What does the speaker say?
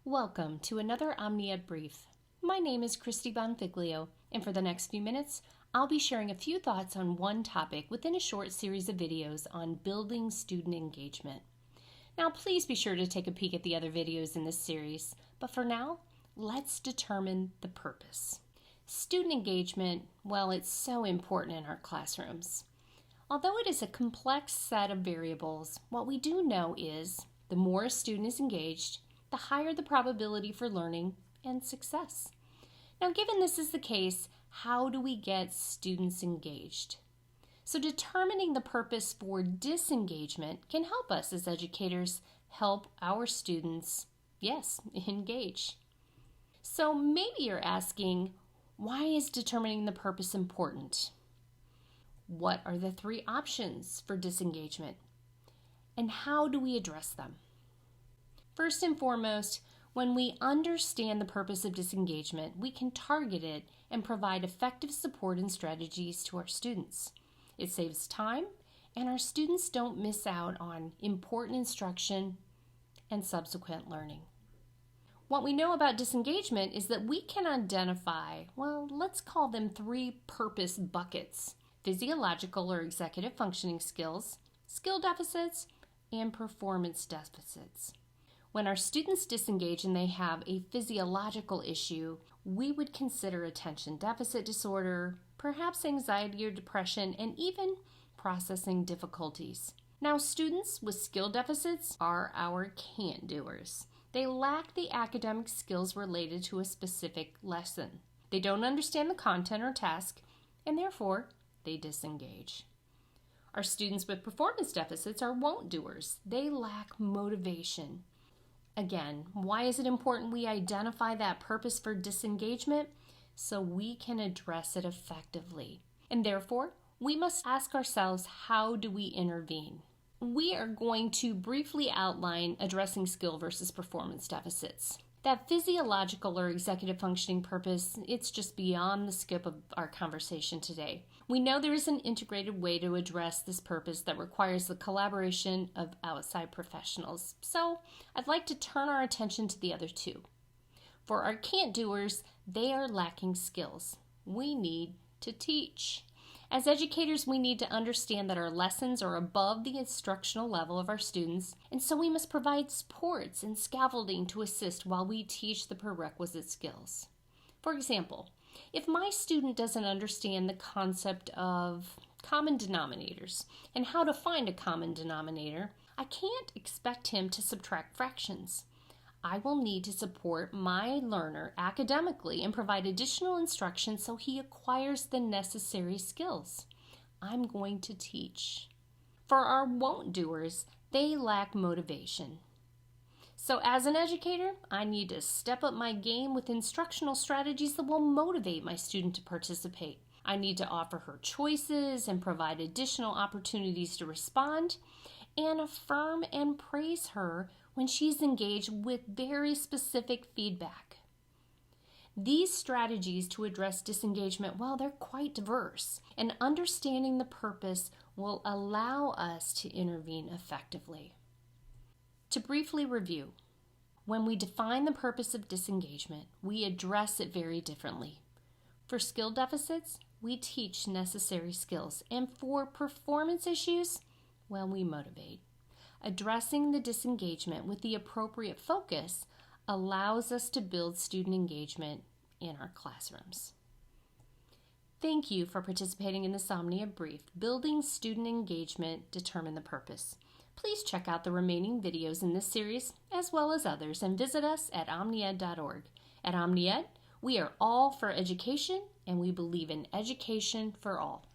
Welcome to another OmniEd Brief. My name is Christie Bonfiglio, and for the next few minutes, I'll be sharing a few thoughts on one topic within a short series of videos on building student engagement. Now, please be sure to take a peek at the other videos in this series, but for now, let's determine the purpose. Student engagement, well, it's so important in our classrooms. Although it is a complex set of variables, what we do know is the more a student is engaged, the higher the probability for learning and success. Now, given this is the case, how do we get students engaged? So determining the purpose for disengagement can help us as educators help our students, engage. So maybe you're asking, why is determining the purpose important? What are the three options for disengagement? And how do we address them? First and foremost, when we understand the purpose of disengagement, we can target it and provide effective support and strategies to our students. It saves time, and our students don't miss out on important instruction and subsequent learning. What we know about disengagement is that we can identify, let's call them three purpose buckets: physiological or executive functioning skills, skill deficits, and performance deficits. When our students disengage and they have a physiological issue, we would consider attention deficit disorder, perhaps anxiety or depression, and even processing difficulties. Now, students with skill deficits are our can't-doers. They lack the academic skills related to a specific lesson. They don't understand the content or task, and therefore, they disengage. Our students with performance deficits are won't-doers. They lack motivation. Again, why is it important we identify that purpose for disengagement? So we can address it effectively. And therefore, we must ask ourselves, how do we intervene? We are going to briefly outline addressing skill versus performance deficits. That physiological or executive functioning purpose, it's just beyond the scope of our conversation today. We know there is an integrated way to address this purpose that requires the collaboration of outside professionals. So I'd like to turn our attention to the other two. For our can't-doers, they are lacking skills. We need to teach. As educators, we need to understand that our lessons are above the instructional level of our students, and so we must provide supports and scaffolding to assist while we teach the prerequisite skills. For example, if my student doesn't understand the concept of common denominators and how to find a common denominator, I can't expect him to subtract fractions. I will need to support my learner academically and provide additional instruction so he acquires the necessary skills. I'm going to teach. For our won't-doers, they lack motivation. So as an educator, I need to step up my game with instructional strategies that will motivate my student to participate. I need to offer her choices and provide additional opportunities to respond, and affirm and praise her when she's engaged with very specific feedback. These strategies to address disengagement, they're quite diverse, and understanding the purpose will allow us to intervene effectively. To briefly review, when we define the purpose of disengagement, we address it very differently. For skill deficits, we teach necessary skills, and for performance issues, we motivate. Addressing the disengagement with the appropriate focus allows us to build student engagement in our classrooms. Thank you for participating in this OmniEd Brief, Building Student Engagement, Determine the Purpose. Please check out the remaining videos in this series, as well as others, and visit us at omnied.org. At OmniEd, we are all for education, and we believe in education for all.